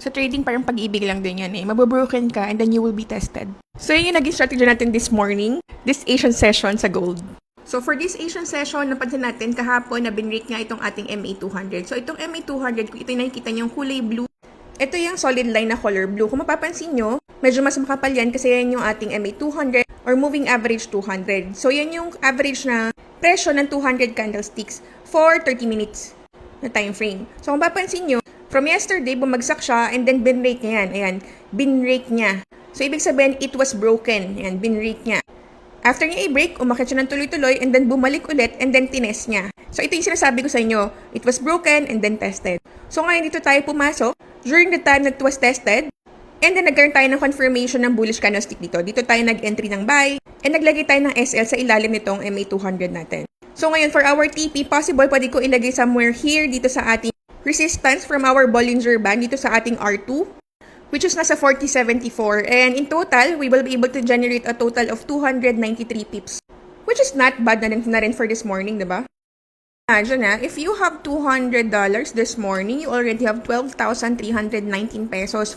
Sa trading, parang pag-ibig lang din yan eh. Mabobroken ka and then you will be tested. So yun yung naging strategy natin this morning, this Asian session sa gold. So for this Asian session, napansin natin kahapon na binrake nga itong ating MA200. So itong MA200, kung ito yung nakikita nyo yung kulay blue, ito yung solid line na color blue. Kung mapapansin nyo, medyo mas makapal yan kasi yan yung ating MA200 or moving average 200. So yan yung average na presyo ng 200 candlesticks for 30 minutes na time frame. So kung mapapansin nyo, from yesterday, bumagsak siya and then binrake niya yan. Ayan, binrake niya. So ibig sabihin, it was broken. Ayan, binrake niya. After niya i-break, umakit siya ng tuloy-tuloy and then bumalik ulit and then tinest niya. So ito yung sinasabi ko sa inyo, it was broken and then tested. So ngayon dito tayo pumasok during the time that it was tested and then nagkaroon tayo ng confirmation ng bullish candlestick dito. Dito tayo nag-entry ng buy and naglagay tayo ng SL sa ilalim nitong MA200 natin. So ngayon for our TP, possible pwede ko ilagay somewhere here dito sa ating resistance from our Bollinger Band dito sa ating R2, which is nasa 40.74. And in total, we will be able to generate a total of 293 pips, which is not bad na rin for this morning, diba? Imagine if you have $200 this morning, you already have 12,319 pesos.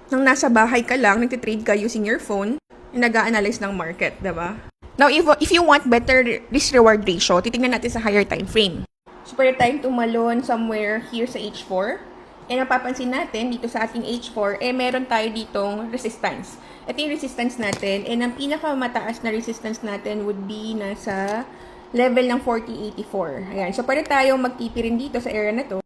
Nang nasa bahay ka lang, nagtitrade ka using your phone, and nag-a-analyze ng market, diba? Now, if you want better risk-reward ratio, titingnan natin sa higher time frame. So, pwede tayong tumalon somewhere here sa H4. And napapansin natin, dito sa ating H4, meron tayo ditong resistance. Ito yung resistance natin. And ang pinakamataas na resistance natin would be nasa level ng 40.84. Ayan. So, pwede tayong magtipi rin dito sa area na to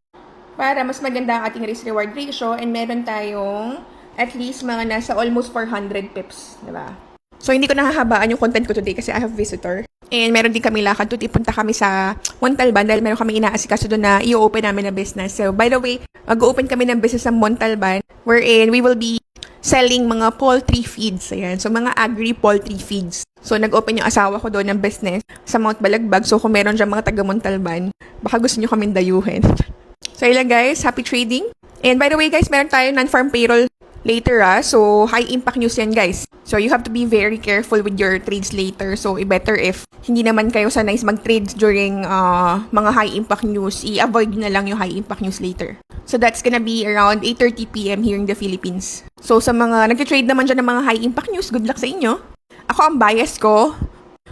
para mas maganda ang ating risk-reward ratio and meron tayong at least mga nasa almost 400 pips. Diba? So, hindi ko nahahabaan yung content ko today kasi I have visitor. And meron din kami lakad. Punta kami sa Montalban dahil meron kami inaasikaso doon na i-open namin na business. So, by the way, mag-open kami ng business sa Montalban wherein we will be selling mga poultry feeds. Ayan. So, mga agri-poultry feeds. So, nag-open yung asawa ko doon ng business sa Mount Balagbag. So, kung meron dyan mga taga Montalban, baka gusto nyo kaming dayuhin. So, yun lang guys. Happy trading. And by the way guys, meron tayo non-farm payroll later So, high impact news yan guys. So, you have to be very careful with your trades later. So, better if hindi naman kayo sanay mag-trades during mga high impact news, i-avoid na lang yung high impact news later. So, that's gonna be around 8:30 p.m. here in the Philippines. So, sa mga nag-trade naman dyan ng mga high impact news, good luck sa inyo. Ako, ang bias ko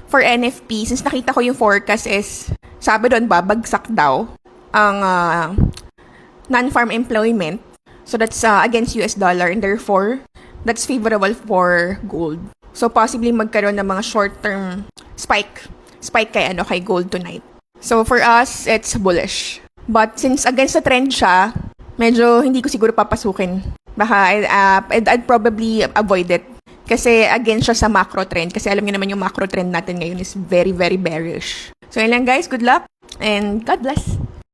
for NFP, since nakita ko yung forecast is, sabi doon, babagsak daw ang non-farm employment. So, that's against US dollar and therefore, that's favorable for gold. So, possibly magkaroon ng mga short-term spike kay gold tonight. So, for us, it's bullish. But since against the trend siya, medyo hindi ko siguro papasukin. Baka I'd probably avoid it. Kasi against siya sa macro trend. Kasi alam niyo naman yung macro trend natin ngayon is very, very bearish. So, yun lang guys. Good luck and God bless.